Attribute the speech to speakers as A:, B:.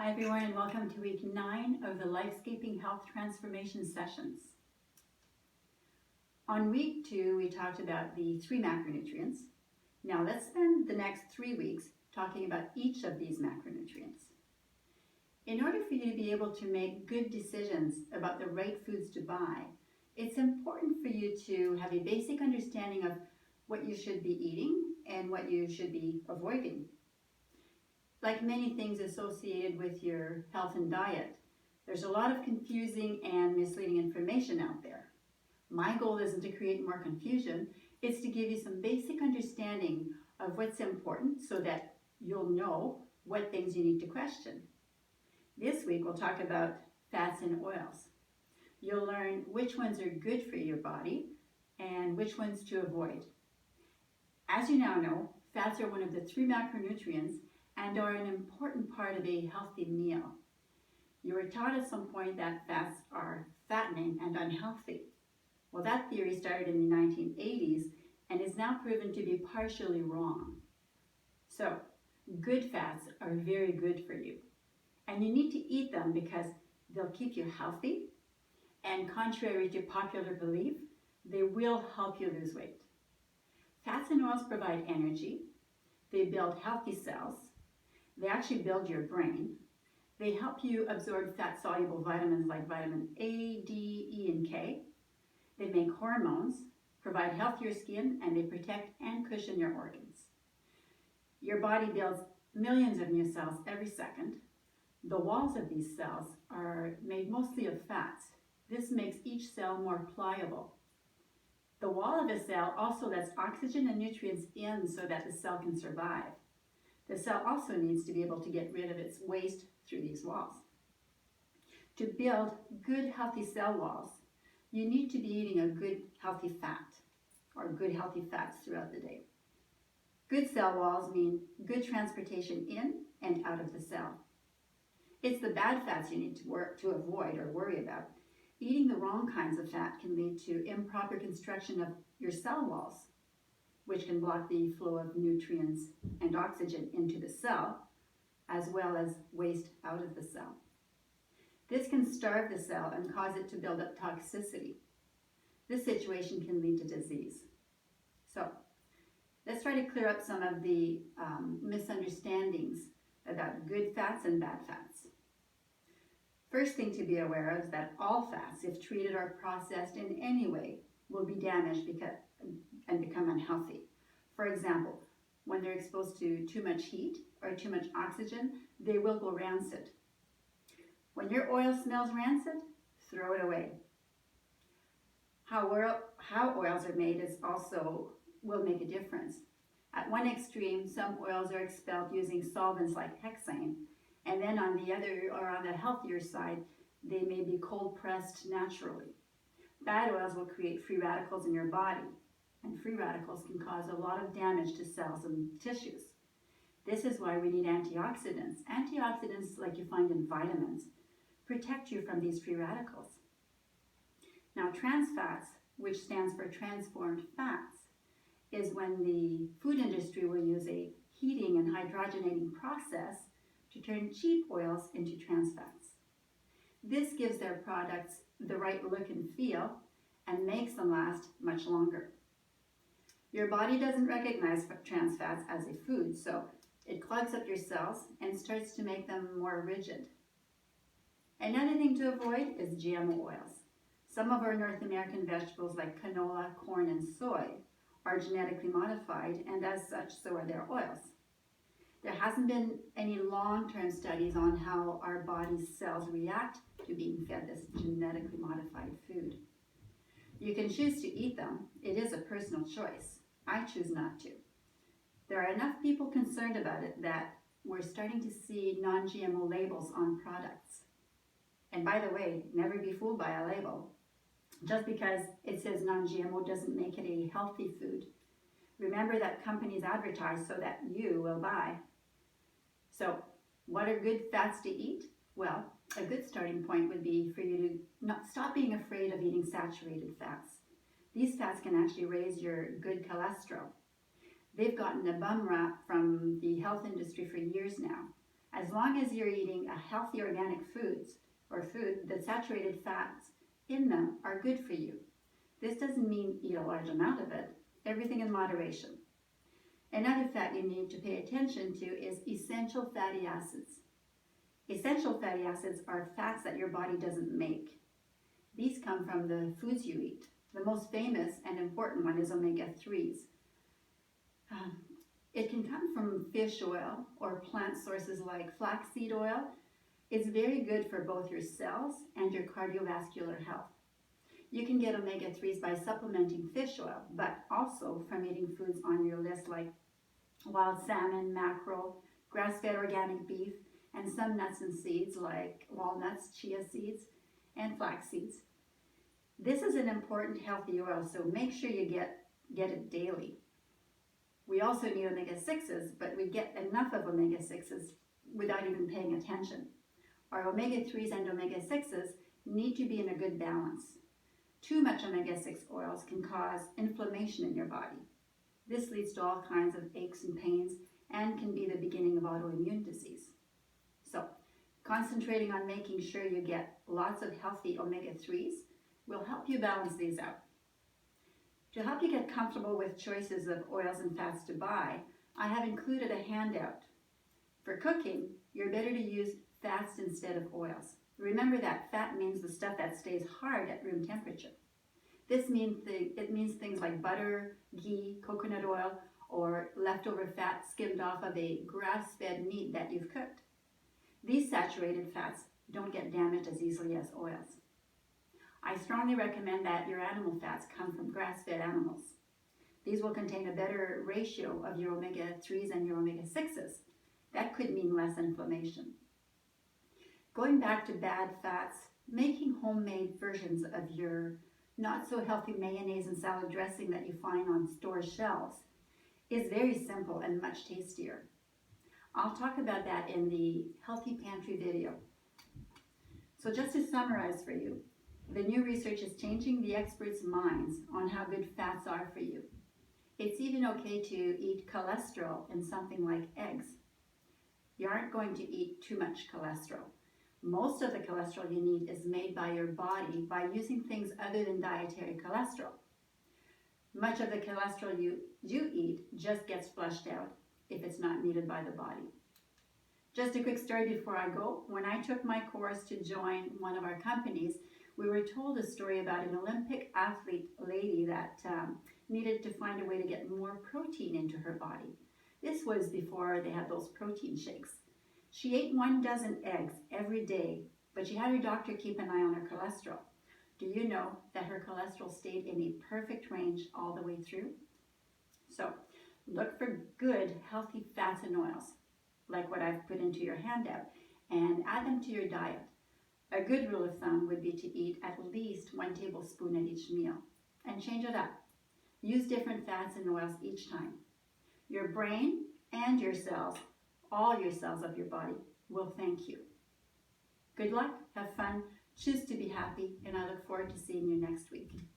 A: Hi everyone, and welcome to week 9 of the LifeScaping Health Transformation Sessions. On week 2, we talked about the 3 macronutrients. Now let's spend the next 3 weeks talking about each of these macronutrients. In order for you to be able to make good decisions about the right foods to buy, it's important for you to have a basic understanding of what you should be eating and what you should be avoiding. Like many things associated with your health and diet, there's a lot of confusing and misleading information out there. My goal isn't to create more confusion, it's to give you some basic understanding of what's important so that you'll know what things you need to question. This week we'll talk about fats and oils. You'll learn which ones are good for your body and which ones to avoid. As you now know, fats are one of the 3 macronutrients and are an important part of a healthy meal. You were taught at some point that fats are fattening and unhealthy. Well, that theory started in the 1980s and is now proven to be partially wrong. So, good fats are very good for you. And you need to eat them because they'll keep you healthy, and contrary to popular belief, they will help you lose weight. Fats and oils provide energy, they build healthy cells, they actually build your brain. They help you absorb fat-soluble vitamins like vitamin A, D, E, and K. They make hormones, provide healthier skin, and they protect and cushion your organs. Your body builds millions of new cells every second. The walls of these cells are made mostly of fats. This makes each cell more pliable. The wall of a cell also lets oxygen and nutrients in so that the cell can survive. The cell also needs to be able to get rid of its waste through these walls. To build good healthy cell walls, you need to be eating a good healthy fat or good healthy fats throughout the day. Good cell walls mean good transportation in and out of the cell. It's the bad fats you need to avoid or worry about. Eating the wrong kinds of fat can lead to improper construction of your cell walls, which can block the flow of nutrients and oxygen into the cell, as well as waste out of the cell. This can starve the cell and cause it to build up toxicity. This situation can lead to disease. So, let's try to clear up some of the misunderstandings about good fats and bad fats. First thing to be aware of is that all fats, if treated or processed in any way, will be damaged and become unhealthy. For example, when they're exposed to too much heat or too much oxygen, they will go rancid. When your oil smells rancid, throw it away. How oils are made will make a difference. At one extreme, some oils are expelled using solvents like hexane, and then on the healthier side, they may be cold pressed naturally. Bad oils will create free radicals in your body, and free radicals can cause a lot of damage to cells and tissues. This is why we need antioxidants. Antioxidants, like you find in vitamins, protect you from these free radicals. Now, trans fats, which stands for transformed fats, is when the food industry will use a heating and hydrogenating process to turn cheap oils into trans fats. This gives their products the right look and feel and makes them last much longer. Your body doesn't recognize trans fats as a food, so it clogs up your cells and starts to make them more rigid. Another thing to avoid is GMO oils. Some of our North American vegetables like canola, corn, and soy are genetically modified, and as such, so are their oils. There hasn't been any long-term studies on how our body's cells react to being fed this genetically modified food. You can choose to eat them. It is a personal choice. I choose not to. There are enough people concerned about it that we're starting to see non-GMO labels on products. And by the way, never be fooled by a label. Just because it says non-GMO doesn't make it a healthy food. Remember that companies advertise so that you will buy. So, what are good fats to eat? Well, a good starting point would be for you to not stop being afraid of eating saturated fats. These fats can actually raise your good cholesterol. They've gotten a bum rap from the health industry for years now. As long as you're eating a healthy organic foods or food, the saturated fats in them are good for you. This doesn't mean eat a large amount of it, everything in moderation. Another fat you need to pay attention to is essential fatty acids. Essential fatty acids are fats that your body doesn't make. These come from the foods you eat. The most famous and important one is omega-3s. It can come from fish oil or plant sources like flaxseed oil. It's very good for both your cells and your cardiovascular health. You can get omega-3s by supplementing fish oil, but also from eating foods on your list like wild salmon, mackerel, grass-fed organic beef, and some nuts and seeds like walnuts, chia seeds, and flax seeds. This is an important healthy oil, so make sure you get it daily. We also need omega-6s, but we get enough of omega-6s without even paying attention. Our omega-3s and omega-6s need to be in a good balance. Too much omega-6 oils can cause inflammation in your body. This leads to all kinds of aches and pains and can be the beginning of autoimmune disease. So, concentrating on making sure you get lots of healthy omega-3s will help you balance these out. To help you get comfortable with choices of oils and fats to buy, I have included a handout. For cooking, you're better to use fats instead of oils. Remember that fat means the stuff that stays hard at room temperature. It means things like butter, ghee, coconut oil, or leftover fat skimmed off of a grass-fed meat that you've cooked. These saturated fats don't get damaged as easily as oils. I strongly recommend that your animal fats come from grass-fed animals. These will contain a better ratio of your omega-3s and your omega-6s. That could mean less inflammation. Going back to bad fats, making homemade versions of your not-so-healthy mayonnaise and salad dressing that you find on store shelves is very simple and much tastier. I'll talk about that in the Healthy Pantry video. So just to summarize for you, the new research is changing the experts' minds on how good fats are for you. It's even okay to eat cholesterol in something like eggs. You aren't going to eat too much cholesterol. Most of the cholesterol you need is made by your body by using things other than dietary cholesterol. Much of the cholesterol you do eat just gets flushed out if it's not needed by the body. Just a quick story before I go. When I took my course to join one of our companies, we were told a story about an Olympic athlete lady that needed to find a way to get more protein into her body. This was before they had those protein shakes. She ate 12 eggs every day, but she had her doctor keep an eye on her cholesterol. Do you know that her cholesterol stayed in a perfect range all the way through? So look for good, healthy fats and oils, like what I've put into your handout, and add them to your diet. A good rule of thumb would be to eat at least 1 tablespoon at each meal, and change it up. Use different fats and oils each time. Your brain and your cells, all your cells of your body, will thank you. Good luck, have fun, choose to be happy, and I look forward to seeing you next week.